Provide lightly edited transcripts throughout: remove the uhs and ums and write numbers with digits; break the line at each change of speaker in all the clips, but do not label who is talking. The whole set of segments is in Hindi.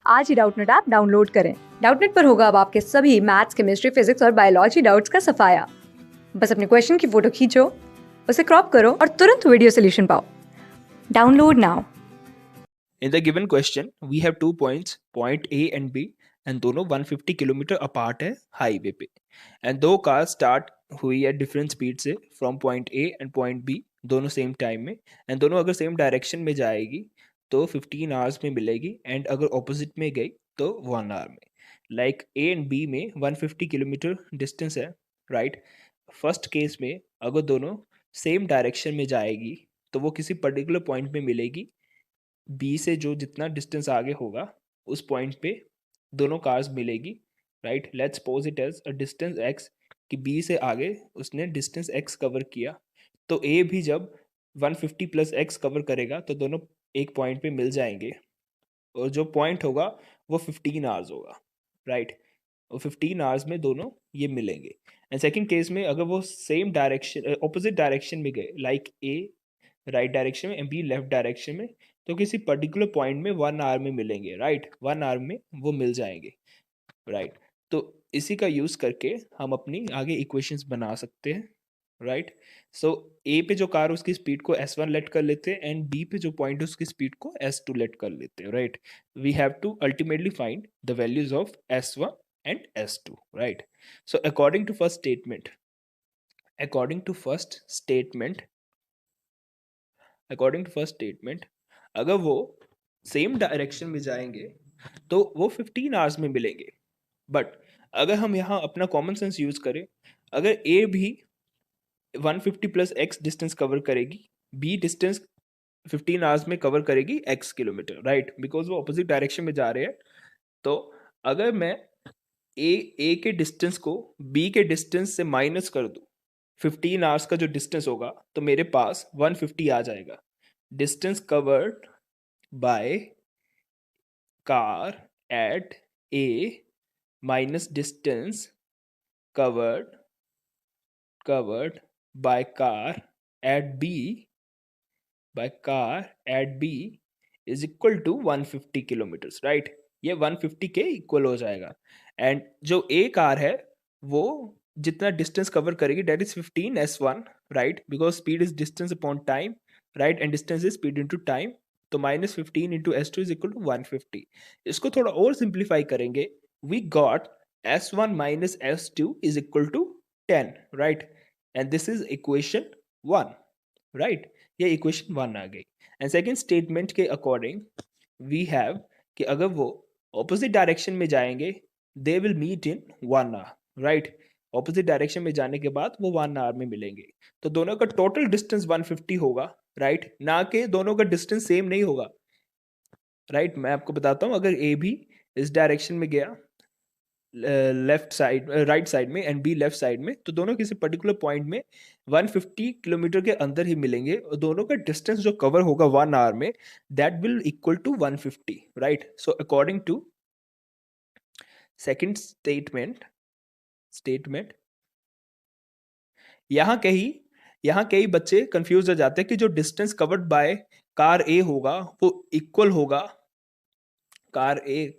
आज ही डाउटनेट ऐप डाउनलोड करें। डाउटनेट पर होगा अब आपके सभी मैथ्स, केमिस्ट्री, फिजिक्स और बायोलॉजी डाउट्स का सफाया। बस अपने क्वेश्चन की फोटो खींचो, उसे क्रॉप करो और तुरंत वीडियो सोल्यूशन पाओ। Download now.
In the given question, we have 2 points, point A and B, and दोनों 150 किलोमीटर अपार्ट है हाईवे पे, एंड दो कार स्टार्ट हुई है डिफरेंट स्पीड से from point A and point B, दोनों सेम टाइम में, एंड दोनों अगर सेम डायरेक्शन में जाएगी तो 15 आवर्स में मिलेगी, एंड अगर ऑपोजिट में गई तो 1 आवर में। लाइक ए एंड बी में 150 किलोमीटर डिस्टेंस है, राइट। फर्स्ट केस में अगर दोनों सेम डायरेक्शन में जाएगी तो वो किसी पर्टिकुलर पॉइंट में मिलेगी, बी से जो जितना डिस्टेंस आगे होगा उस पॉइंट पे दोनों कार्स मिलेगी, right. Let's suppose it as a distance X, कि बी से आगे उसने डिस्टेंस एक्स कवर किया, तो ए भी जब 150 प्लस एक्स कवर करेगा तो दोनों एक पॉइंट पे मिल जाएंगे, और जो पॉइंट होगा वो 15 आवर्स होगा, राइट। और 15 आवर्स में दोनों ये मिलेंगे। एंड सेकंड केस में अगर वो सेम डायरेक्शन ऑपोजिट डायरेक्शन में गए, लाइक ए राइट डायरेक्शन में एंड बी लेफ्ट डायरेक्शन में, तो किसी पर्टिकुलर पॉइंट में 1 आवर में मिलेंगे, राइट। 1 आवर में वो मिल जाएंगे, राइट। तो इसी का यूज़ करके हम अपनी आगे इक्वेशंस बना सकते हैं, राइट। सो ए पे जो कार उसकी स्पीड को s1 लेट कर लेते हैं, एंड बी पे जो पॉइंट है उसकी स्पीड को s2 लेट कर लेते हैं, right. We have to ultimately find the values of s1 and s2, right. So according to first statement, according to first statement according to first statement अगर वो सेम डायरेक्शन में जाएंगे तो वो 15 आवर्स में मिलेंगे। बट अगर हम यहाँ अपना कॉमन सेंस यूज करें, अगर ए भी 150 प्लस एक्स डिस्टेंस कवर करेगी, बी डिस्टेंस 15 आवर्स में कवर करेगी एक्स किलोमीटर, राइट, बिकॉज वो अपोजिट डायरेक्शन में जा रहे हैं। तो अगर मैं ए के डिस्टेंस को बी के डिस्टेंस से माइनस कर दूं, 15 आवर्स का जो डिस्टेंस होगा, तो मेरे पास 150 आ जाएगा। Distance covered by car eight A minus distance covered by car at B is equal to 150 kilometres, right. ये 150 के इक्वल हो जाएगा, एंड जो ए कार है वो जितना डिस्टेंस कवर करेगी that is 15 s1, right, because speed is distance upon time, right, and distance is speed into time, तो minus 15 into s2 is equal to 150। इसको थोड़ा और सिंप्लीफाई करेंगे, we got s1 minus s2 is equal to 10, right, and this is equation 1, right. ये इक्वेशन 1 आ गई। एंड सेकेंड स्टेटमेंट के अकॉर्डिंग वी हैव कि अगर वो ऑपोजिट डायरेक्शन में जाएंगे they will meet in 1 hour, right. Opposite direction में जाने के बाद वो 1 आवर में मिलेंगे, तो दोनों का टोटल डिस्टेंस 150 होगा, राइट, ना कि दोनों का डिस्टेंस सेम नहीं होगा, राइट। मैं आपको बताता हूँ, अगर ए भी इस डायरेक्शन में गया लेफ्ट साइड राइट साइड में एंड बी लेफ्ट साइड में, तो दोनों किसी पर्टिकुलर पॉइंट में 150 किलोमीटर के अंदर ही मिलेंगे, और दोनों का डिस्टेंस जो कवर होगा 1 आवर में that will equal to 150, right. So according to second statement यहाँ कई बच्चे कंफ्यूज हो जाते हैं कि जो distance covered by car A होगा वो इक्वल होगा कार ए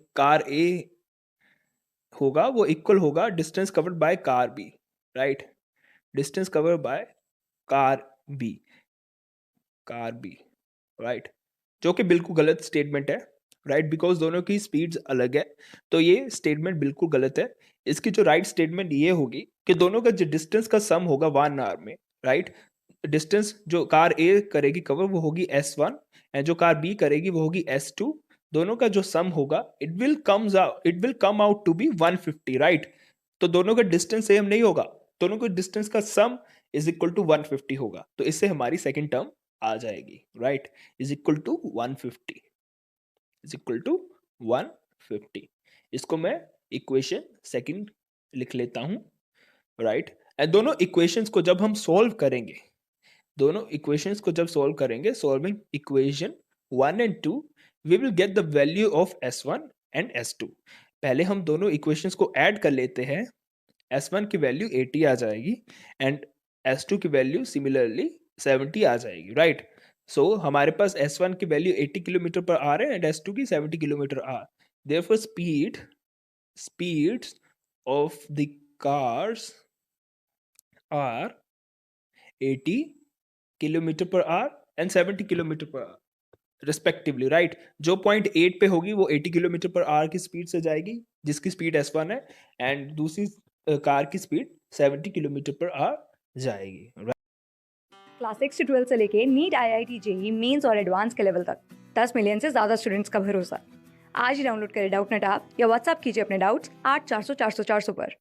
होगा वो इक्वल होगा distance covered by car B, right. Distance covered by car B, right, जो कि बिल्कुल गलत स्टेटमेंट है, राइट, बिकॉज दोनों की स्पीड्स अलग है, तो ये स्टेटमेंट बिल्कुल गलत है। इसकी जो राइट स्टेटमेंट ये होगी कि दोनों का जो डिस्टेंस का सम होगा 1 आवर में, राइट। डिस्टेंस जो कार ए करेगी कवर वो होगी s1, एंड जो कार बी करेगी वो होगी s2, दोनों का जो सम होगा it will come out to be 150, right. तो दोनों का डिस्टेंस सेम नहीं होगा, दोनों के डिस्टेंस का सम इज इक्वल टू 150 होगा, तो इससे हमारी सेकेंड टर्म आ जाएगी, right, is equal to 150, is equal to 150। इसको मैं इक्वेशन सेकंड लिख लेता हूं, राइट। एंड दोनों इक्वेशंस को जब हम सॉल्व करेंगे, solving equation 1 and 2, we will get the value of s1 and s2। पहले हम दोनों इक्वेशंस को ऐड कर लेते हैं, s1 की वैल्यू 80 आ जाएगी एंड s2 की वैल्यू सिमिलरली 70 आ जाएगी, राइट। सो हमारे पास s1 की वैल्यू 80 किलोमीटर पर आर है एंड s2 की 70 kilometre hour. Therefore, speeds of the cars are 80 kilometre per hour and 70 kilometre per hour respectively, right. जो पॉइंट 8 पे होगी वो 80 किलोमीटर पर आवर की स्पीड से जाएगी, जिसकी स्पीड S1 है, एंड दूसरी कार की स्पीड 70 किलोमीटर पर आवर जाएगी, right?
क्लास 6 से 12 से लेके नीट, IIT, जेई मेंस और एडवांस के लेवल तक 10 मिलियन से ज़्यादा स्टूडेंट्स का भरोसा। आज ही डाउनलोड करें डाउटनेट ऐप या व्हाट्सएप कीजिए अपने डाउट्स 8400 400 400 पर।